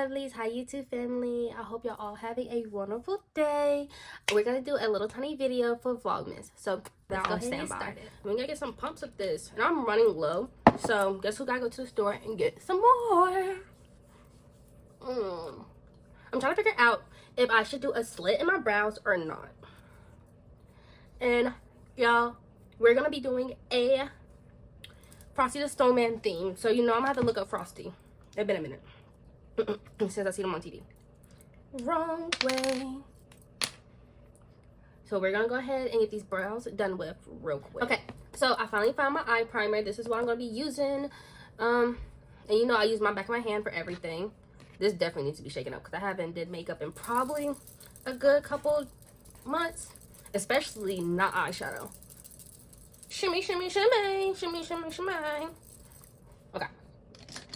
lovelies, hi YouTube family. I hope y'all all having a wonderful day. We're gonna do a little tiny video for vlogmas, so let's go ahead and get started. We're gonna get some pumps of this, and I'm running low, so guess who gotta go to the store and get some more. I'm trying to figure out if I should do a slit in my brows or not. And y'all, we're gonna be doing a Frosty the Snowman theme, so you know I'm gonna have to look up Frosty. It's been a minute since I seen him on TV. Wrong way. So we're gonna go ahead and get these brows done with real quick. Okay, so I finally found my eye primer. This is what I'm gonna be using. And you know I use my back of my hand for everything. This definitely needs to be shaken up because I haven't did makeup in probably a good couple months, especially not eyeshadow. Shimmy, shimmy, shimmy, shimmy, shimmy, shimmy. Okay,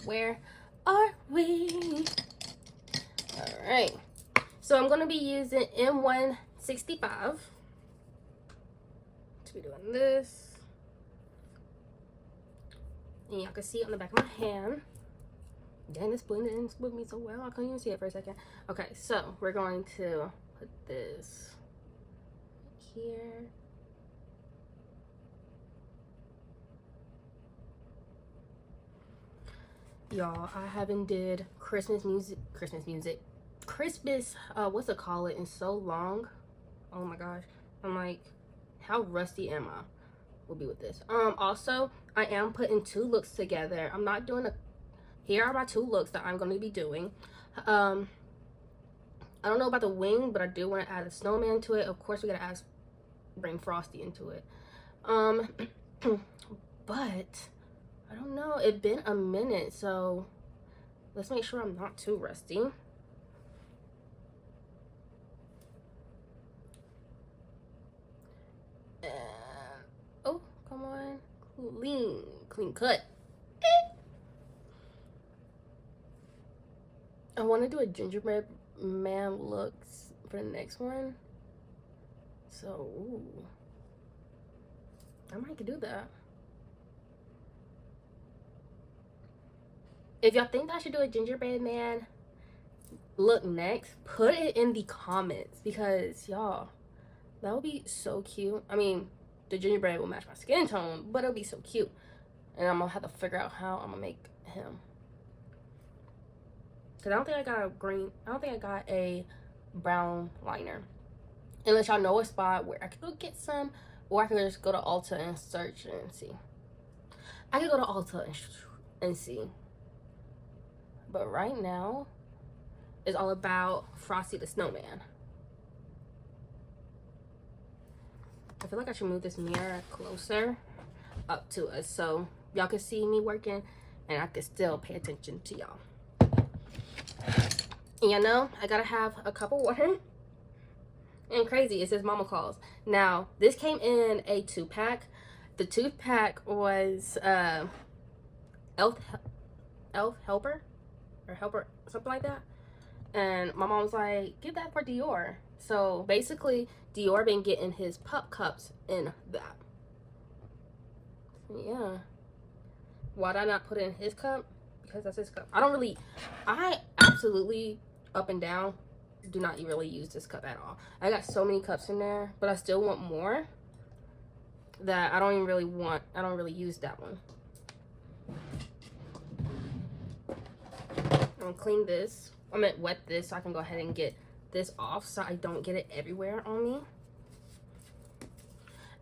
where are we? All right, so I'm gonna be using M165 to be doing this, and y'all can see it on the back of my hand. Dang, it's blended in with me so well I couldn't even see it for a second. Okay, so we're going to put this here. Y'all, I haven't did Christmas what's it called in so long. Oh my gosh, I'm like, how rusty am I? Will be with this. Also I am putting two looks together. I'm not doing here are my two looks that I'm going to be doing. I don't know about the wing, but I do want to add a snowman to it. Of course we gotta bring Frosty into it. But I don't know, it's been a minute, so let's make sure I'm not too rusty. Oh, come on. Clean cut. I want to do a gingerbread man looks for the next one. So, ooh, I might could do that. If y'all think that I should do a gingerbread man look next, put it in the comments because y'all, that would be so cute. I mean, the gingerbread will match my skin tone, but it'll be so cute. And I'm gonna have to figure out how I'm gonna make him. Cause I don't think I got a brown liner. Unless y'all know a spot where I could go get some, or I could just go to Ulta and search and see. I could go to Ulta and see. But right now, it's all about Frosty the Snowman. I feel like I should move this mirror closer up to us so y'all can see me working and I can still pay attention to y'all. And you know, I gotta have a cup of water. And crazy, it says Mama Calls. Now, this came in a 2-pack. The 2-pack was Elf Helper, or Helper, something like that. And my mom was like, give that for Dior. So basically, Dior been getting his pup cups in that. Yeah. Why did I not put it in his cup? Because that's his cup. I absolutely, up and down, do not really use this cup at all. I got so many cups in there, but I still want more that I don't really use that one. I'm gonna clean this. I'm gonna wet this so I can go ahead and get this off so I don't get it everywhere on me.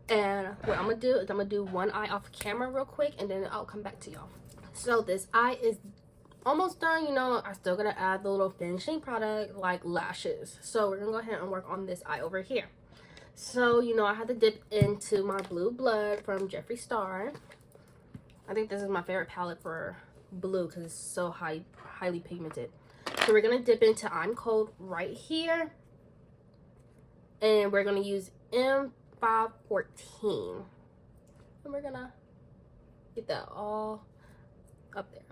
And what I'm gonna do is I'm gonna do one eye off camera real quick and then I'll come back to y'all. So this eye is almost done. You know, I still gotta add the little finishing product like lashes. So we're gonna go ahead and work on this eye over here. So, you know, I had to dip into my Blue Blood from Jeffree Star. I think this is my favorite palette for blue because it's so highly pigmented. So we're gonna dip into I'm Cold right here. And we're gonna use M514. And we're gonna get that all up there.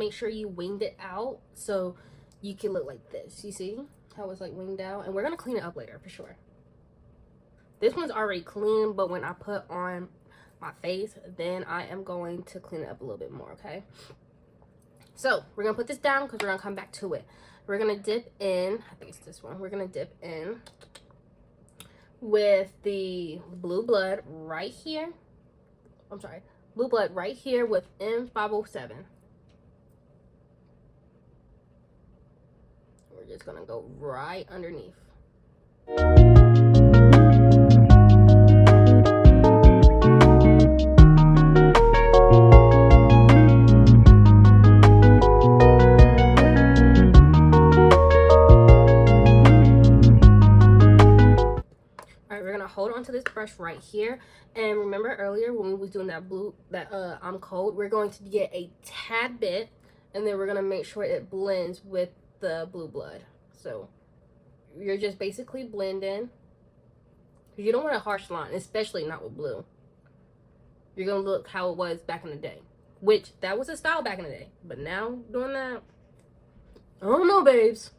make sure you winged it out so you can look like this. You see how it's like winged out? And we're gonna clean it up later for sure. This one's already clean, but when I put on my face, then I am going to clean it up a little bit more, okay? So we're gonna put this down because we're gonna come back to it. We're gonna dip in, I think it's this one. We're gonna dip in with the blue blood right here. I'm sorry, blue blood right here with M507. We're just gonna go right underneath. Hold on to this brush right here, and remember earlier when we was doing that blue, that I'm cold, we're going to get a tad bit, and then we're gonna make sure it blends with the blue blood. So you're just basically blending. You don't want a harsh line, especially not with blue. You're gonna look how it was back in the day, which that was a style back in the day, but now doing that, I don't know, babes.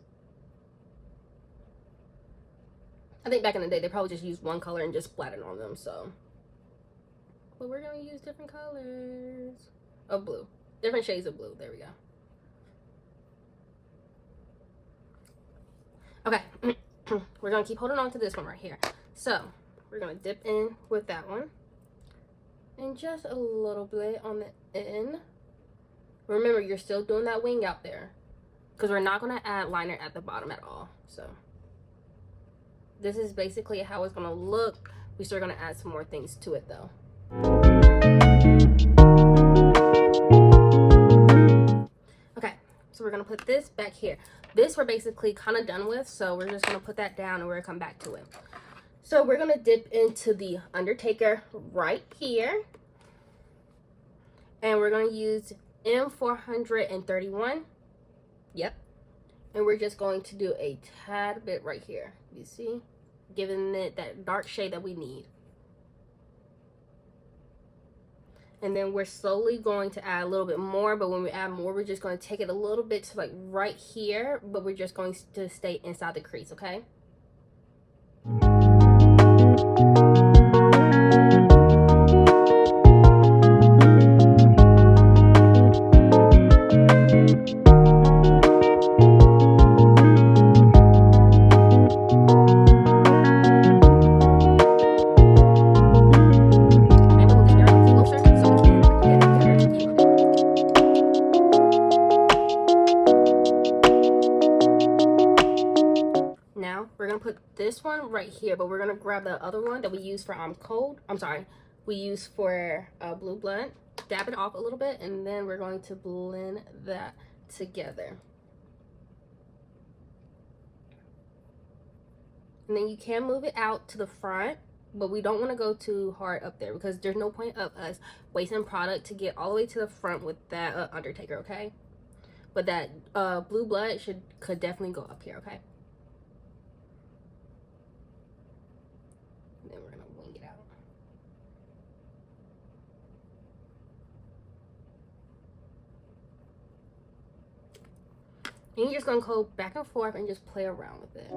I think back in the day, they probably just used one color and just splattered on them, so. But we're gonna use different colors of blue. Different shades of blue, there we go. Okay, we're gonna keep holding on to this one right here. So, we're gonna dip in with that one. And just a little bit on the end. Remember, you're still doing that wing out there, because we're not gonna add liner at the bottom at all, so. This is basically how it's gonna look. We're still gonna add some more things to it though. Okay, so we're gonna put this back here. This we're basically kind of done with, so we're just gonna put that down and we're gonna come back to it. So we're gonna dip into the Undertaker right here. And we're gonna use M431. Yep. And we're just going to do a tad bit right here. You see? Giving it that dark shade that we need. And then we're slowly going to add a little bit more. But when we add more, we're just going to take it a little bit to like right here. But we're just going to stay inside the crease, okay? This one right here, but we're gonna grab the other one that we use for we use for blue blood, dab it off a little bit, and then we're going to blend that together. And then you can move it out to the front, but we don't want to go too hard up there because there's no point of us wasting product to get all the way to the front with that Undertaker, okay? But that blue blood could definitely go up here, okay? Then we're gonna wing it out. And you're just gonna go back and forth and just play around with it.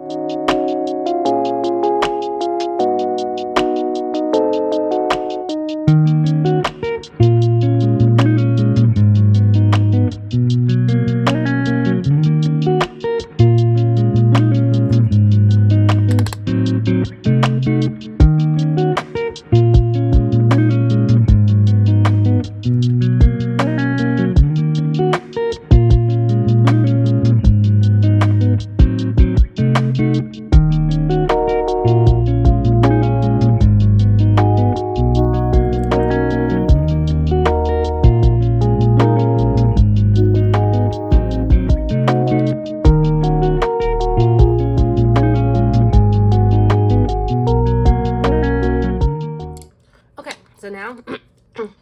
Now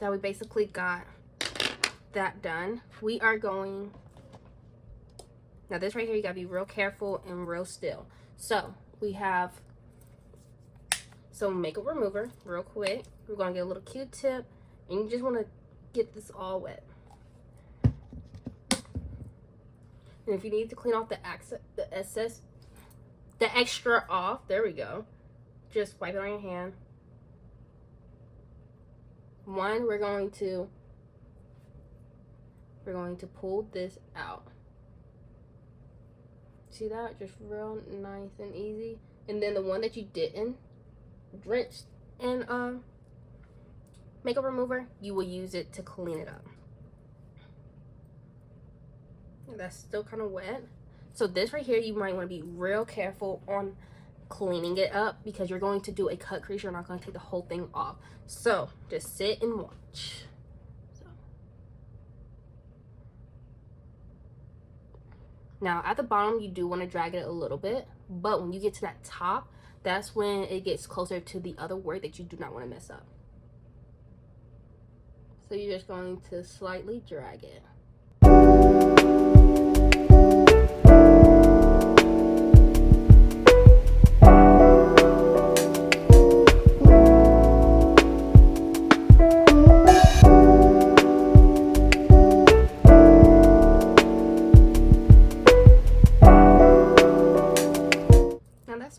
that we basically got that done, we are going, now this right here, you gotta be real careful and real still. So we have some makeup remover real quick. We're gonna get a little Q-tip and you just want to get this all wet. And if you need to clean off the extra off, there we go. Just wipe it on your hand. One, we're going to pull this out. See that? Just real nice and easy. And then the one that you didn't drench in makeup remover, you will use it to clean it up. That's still kind of wet. So this right here, you might want to be real careful on cleaning it up because you're going to do a cut crease. You're not going to take the whole thing off. So just sit and watch. Now at the bottom, you do want to drag it a little bit, but when you get to that top, that's when it gets closer to the other word that you do not want to mess up. So you're just going to slightly drag it.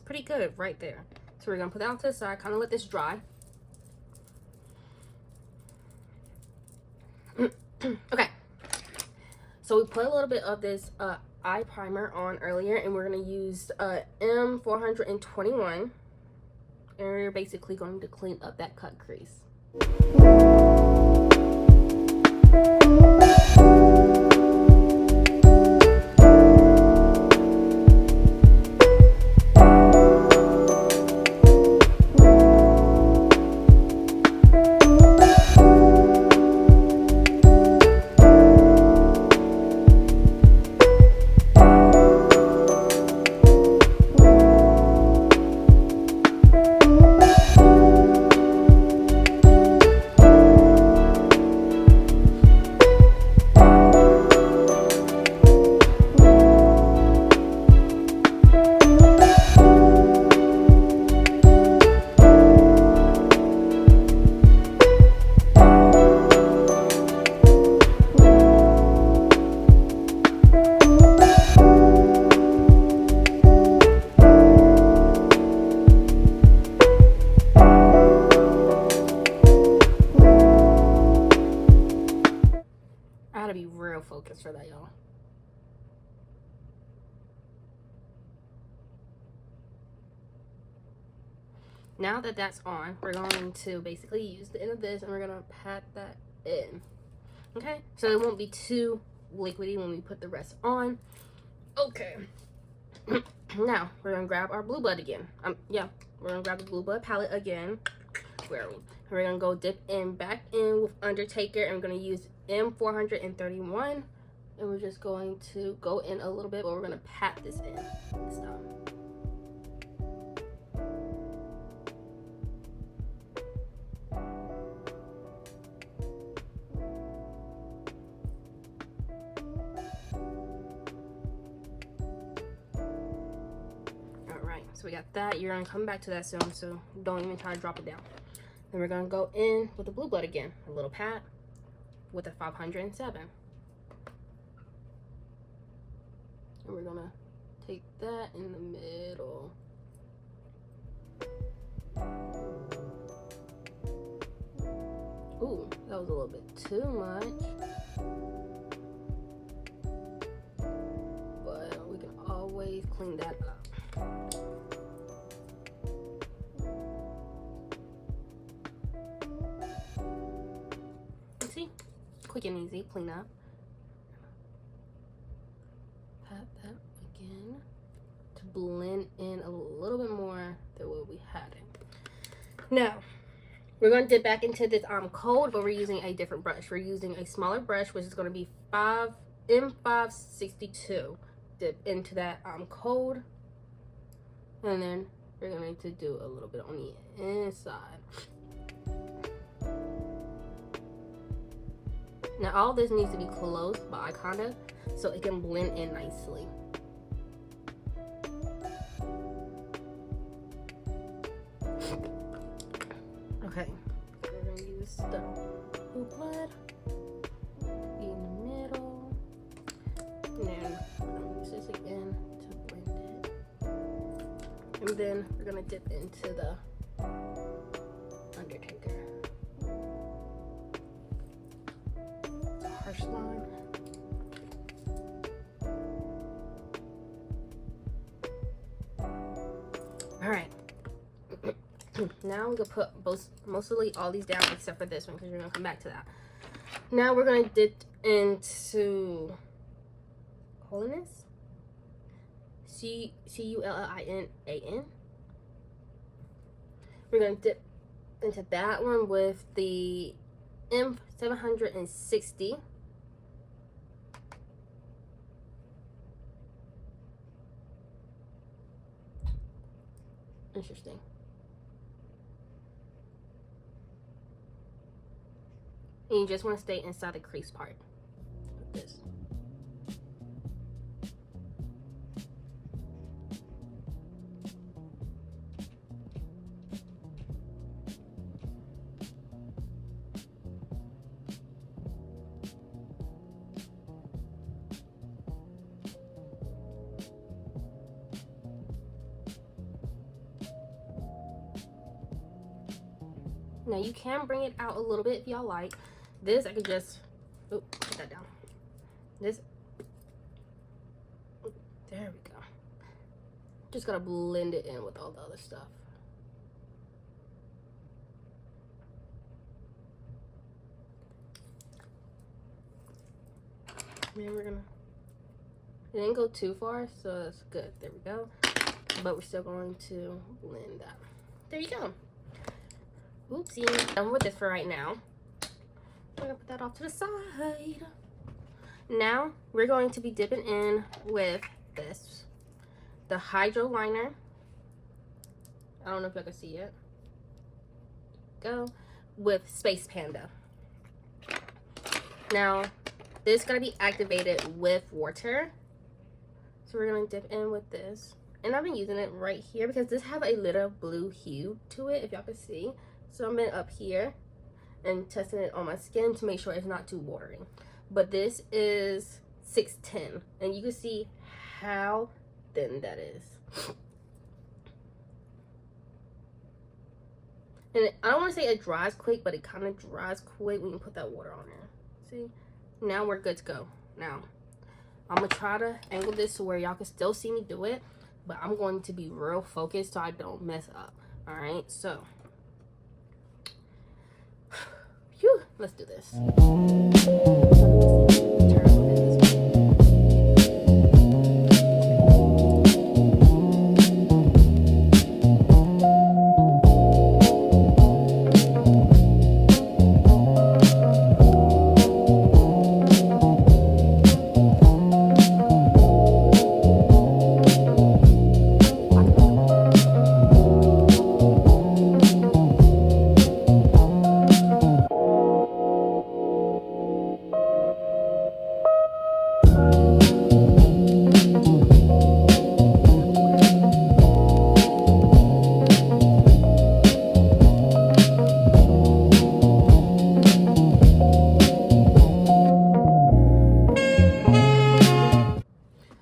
Pretty good right there. So we're gonna put that on to the side, kind of let this dry. Okay, so we put a little bit of this eye primer on earlier, and we're gonna use M421, and we're basically going to clean up that cut crease. To be real focused for that, y'all. Now that that's on, we're going to basically use the end of this and we're gonna pat that in. Okay, so it won't be too liquidy when we put the rest on. Okay. Now we're gonna grab our blue blood again. We're gonna grab the blue blood palette again. Where are we? We're gonna go dip in back in with Undertaker, and we're gonna use M431, and we're just going to go in a little bit, but we're gonna pat this in this time. Alright, so we got that. You're gonna come back to that soon, so don't even try to drop it down. Then we're gonna go in with the blue blood again, a little pat with a 507. And we're gonna take that in the middle. Ooh, that was a little bit too much. But we can always clean that up. See? Quick and easy clean up. Pat that again to blend in a little bit more than what we had it. Now we're going to dip back into this cold, but we're using a different brush. We're using a smaller brush, which is going to be M562. Dip into that cold, and then we're going to do a little bit on the inside. Now all this needs to be close by, kinda, so it can blend in nicely. Okay, we're gonna use the blue blood in the middle, and then then we're gonna dip into the Undertaker. The harsh line. All right. Now we're gonna put mostly all these down except for this one because we're gonna come back to that. Now we're gonna dip into Holiness. Cullinan. We're gonna dip into that one with the M760. Interesting. And you just want to stay inside the crease part with this. Now you can bring it out a little bit if y'all like. This I could just put that down. This, there we go. Just gotta blend it in with all the other stuff. Man, we're gonna, it didn't go too far, so that's good. There we go. But we're still going to blend that. There you go. Oopsie. Done with this for right now. We're gonna put that off to the side. Now we're going to be dipping in with this, the Hydro Liner. I don't know if y'all can see it. Go with Space Panda. Now this is gonna be activated with water, so we're gonna dip in with this. And I've been using it right here because this have a little blue hue to it, if y'all can see. So I've been up here and testing it on my skin to make sure it's not too watering. But this is 610, and you can see how thin that is. And I don't want to say it dries quick, but it kind of dries quick when you put that water on there. See? Now we're good to go. Now, I'm going to try to angle this to where y'all can still see me do it, but I'm going to be real focused so I don't mess up. Alright, so phew, let's do this.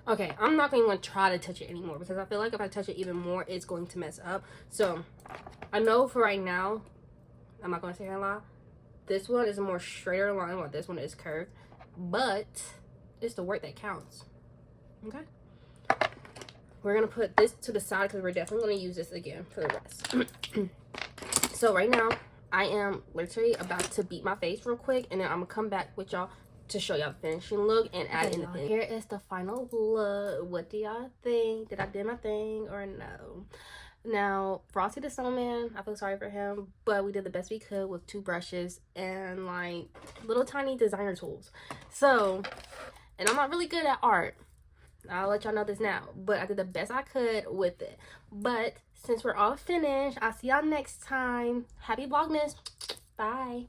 Okay, I'm not going to try to touch it anymore because I feel like if I touch it even more, it's going to mess up. So, I know for right now, I'm not going to say a lie, this one is a more straighter line while this one is curved. But, it's the work that counts. Okay? We're going to put this to the side because we're definitely going to use this again for the rest. So, right now, I am literally about to beat my face real quick. And then I'm going to come back with y'all to show y'all the finishing look and add in the thing. Here is the final look. What do y'all think? Did I do my thing or no? Now, Frosty the Snowman, I feel sorry for him, but we did the best we could with 2 brushes and like little tiny designer tools. So, and I'm not really good at art. I'll let y'all know this now, but I did the best I could with it. But since we're all finished, I'll see y'all next time. Happy Vlogmas. Bye.